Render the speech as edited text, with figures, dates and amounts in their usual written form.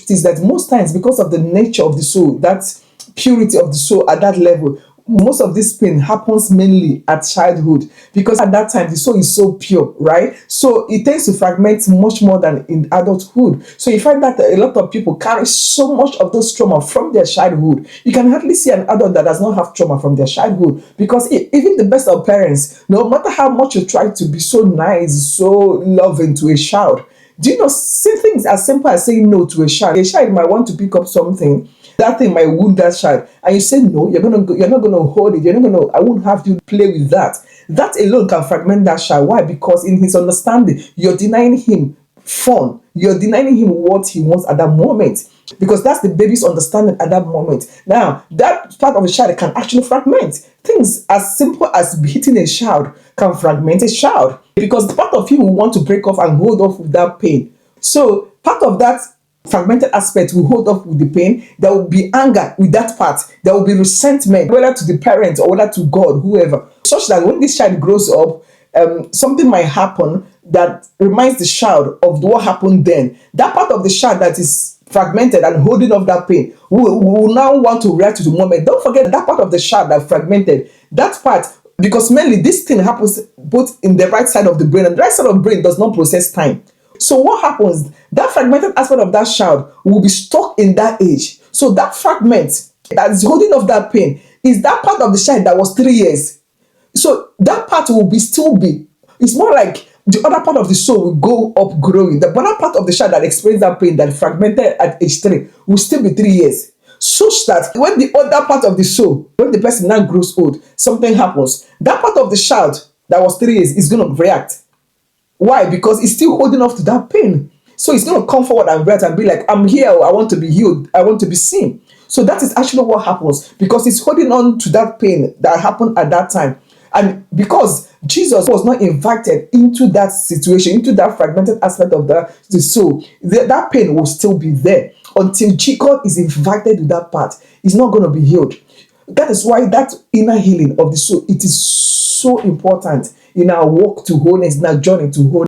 is that most times, because of the nature of the soul, that purity of the soul at that level, most of this pain happens mainly at childhood, because at that time the soul is so pure, right? So it tends to fragment much more than in adulthood. So you find that a lot of people carry so much of those trauma from their childhood. You can hardly see an adult that does not have trauma from their childhood, because even the best of parents, no matter how much you try to be so nice, so loving to a child, do you know, say things as simple as saying no to a child. A child might want to pick up something, that thing might wound that child, and you say no, you're not gonna hold it, you're not gonna, I won't have you play with that. That alone can fragment that child. Why? Because in his understanding, you're denying him fun, you're denying him what he wants at that moment, because that's the baby's understanding at that moment. Now that part of a child can actually fragment. Things as simple as hitting a child can fragment a child, because the part of him will want to break off and hold off with that pain. So part of that fragmented aspect will hold off with the pain. There will be anger with that part. There will be resentment, whether to the parents or whether to God, whoever, such that when this child grows up, something might happen that reminds the child of what happened then. That part of the child that is fragmented and holding off that pain will now want to react to the moment. Don't forget that part of the child that fragmented, that part, because mainly this thing happens both in the right side of the brain, and the right side of the brain does not process time. So what happens? That fragmented aspect of that child will be stuck in that age. So that fragment that is holding off that pain is that part of the child that was 3 years. So that part will be still be. It's more like the other part of the soul will go up growing. The other part of the child that experienced that pain that fragmented at age 3 will still be 3 years. Such that when the other part of the soul, when the person now grows old, something happens. That part of the child that was 3 years is going to react. Why? Because it's still holding off to that pain. So it's going to come forward and react and be like, I'm here, I want to be healed, I want to be seen. So that is actually what happens, because it's holding on to that pain that happened at that time. And because Jesus was not invited into that situation, into that fragmented aspect of the soul, that pain will still be there until God is invited to that part. It's not going to be healed. That is why that inner healing of the soul, it is so important in our walk to wholeness, in our journey to wholeness.